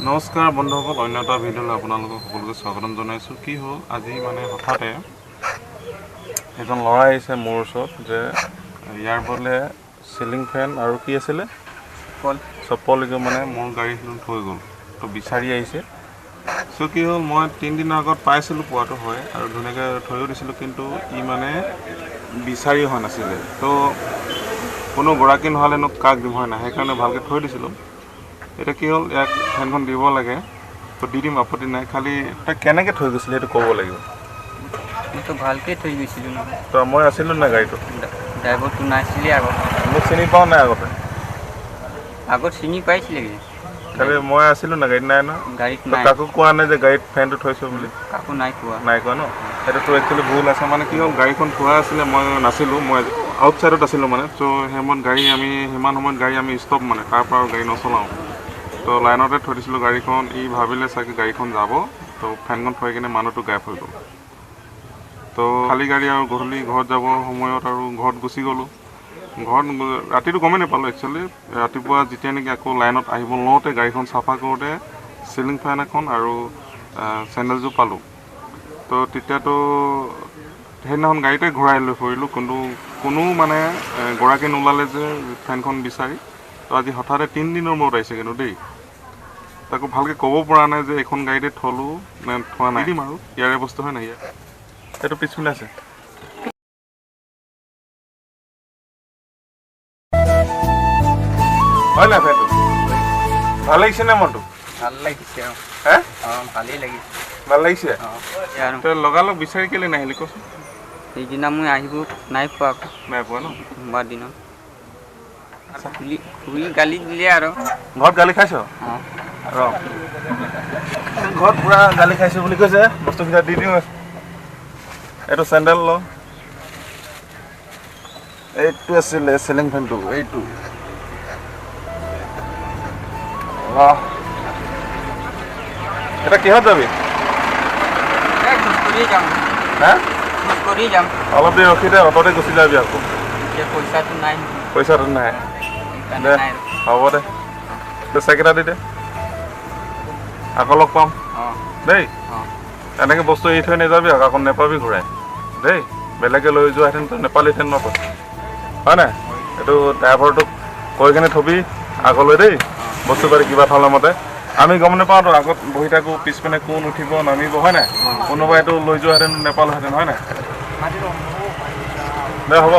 নমস্কাৰ বন্ধুসকল, অন্য এটা ভিডিঅ'লৈ আপোনালোকক সকলোকে স্বাগতম জনাইছোঁ। কি হ'ল, আজি মানে হঠাতে এজন ল'ৰা আহিছে মোৰ ওচৰত যে ইয়াৰ বোলে চিলিং ফেন আৰু কি আছিলে চপ্পলকে মানে মোৰ গাড়ীখনত থৈ গ'ল, তো বিচাৰি আহিছে। চ' কি হ'ল, মই 3 দিনৰ আগত পাইছিলোঁ, পোৱাটো হয় আৰু ধুনীয়াকৈ থৈও দিছিলোঁ, কিন্তু ই মানে বিচাৰি হোৱা নাছিলে। তো কোনো গৰাকী নহ'লেনো কাক দিম হয় নাই, সেইকাৰণে ভালকৈ থৈ দিছিলোঁ। এতিয়া কি হ'ল, ইয়াক ফেনখন দিব লাগে, তো দি দিম, আপত্তি নাই। খালি তই কেনেকৈ থৈ গৈছিলি সেইটো ক'ব লাগিব। মইতো ভালকৈ থৈ গৈছিলোঁ ন। তো মই আছিলোঁ না গাড়ীটো, ড্ৰাইভাৰটো নাছিলে আগত। মোক চিনি পাওঁ নাই আগতে? আগত চিনি পাইছিলে খালি মই আছিলোঁ না, গাড়ীত নাই ন। গাড়ীত তো নাই, কাকো কোৱা নাই যে গাড়ীত ফেনটো থৈছোঁ বুলি? কাকো নাই কোৱা। নাই কোৱা ন। সেইটোতো একচুৱেলি ভুল আছে। মানে কি হ'ল, গাড়ীখন থোৱা আছিলে, মই নাছিলোঁ, মই আউটছাইডত আছিলোঁ মানে। চ' সেই সময়ত সিমান সময়ত গাড়ী আমি ষ্টপ, মানে তাৰ পৰা আৰু গাড়ী নচলাওঁ। তো লাইনতে থৈ দিছিলোঁ গাড়ীখন। ই ভাবিলে চাগে গাড়ীখন যাব, তো ফেনখন থৈ কিনে মানুহটো গায়ব হৈ গ'ল। তো খালী গাড়ী আৰু গধূলি ঘৰত যাব সময়ত আৰু ঘৰত গুচি গ'লোঁ। ঘৰত ৰাতিটো গমেই নাপালোঁ একচুৱেলি। ৰাতিপুৱা যেতিয়া নেকি আকৌ লাইনত আহিব লওঁতে গাড়ীখন চাফা কৰোঁতে চিলিং ফেন এখন আৰু চেণ্ডেলযোৰ পালোঁ। তো তেতিয়াতো সেইদিনাখন গাড়ীতে ঘূৰাই লৈ ফুৰিলোঁ, কিন্তু কোনো মানে গৰাকী নোলালে যে ফেনখন বিচাৰি। তো আজি হঠাতে 3 দিনৰ মূৰত আহিছে কিন্তু দেই। তাকো ভালকৈ ক'ব পৰা নাই যে এইখন গাড়ীতে থলোঁ নে থোৱা নাই। দিম আৰু ইয়াৰে বস্তু হয় নাই, ইয়াৰ সেইটো পিছপিনে আছে। হয় নাই ফেনটো? ভাল লাগিছে নে মনটো? ভাল লাগিছে আৰু। হে? ভালেই লাগিছে। ভাল লাগিছে? আৰু তই লগালগ বিচাৰি কেলৈ নাহিলি কচোন? সেইদিনা মই আহিব নাই পোৱা আকৌ। নাই পোৱা ন? সোমবাৰ দিনত খুৰী গালি দিলে আৰু। ঘৰত গালি খাইছ? ৰ ঘৰত পুৰা গালি খাইছোঁ বুলি কৈছে। বস্তুকেইটা দি দিওঁ। এইটো চেণ্ডেল ল, এইটো আছিলে চিলিং ফেনটো, এইটো এটা কিহত যাবি? হা? অলপ দেৰি ৰখি দে, অট'তে গুচি যাবি আকৌ। পইচাটো নাই, পইচাটো নাই দে, হ'ব দে। চেকেটা দি দে, আকৌ লগ পাম দেই। এনেকৈ বস্তু এৰি থৈ নাযাবি আকৌ নেপাবি ঘূৰাই দেই। বেলেগে লৈ যোৱাহেঁতেন তই নেপালিহেঁতেন ন, হয় নাই? এইটো ড্ৰাইভাৰটোক কৈ কিনে থবি আগলৈ দেই, বস্তু পাতি কিবা থ'লে মতে। আমি গম নাপাওঁতো, আগত বহি থাকোঁ, পিছপিনে কোন উঠিব নামিব, হয় নাই? কোনোবাই এইটো লৈ যোৱাহেঁতেন নেপালোহেঁতেন, হয় নাই? দে হ'ব।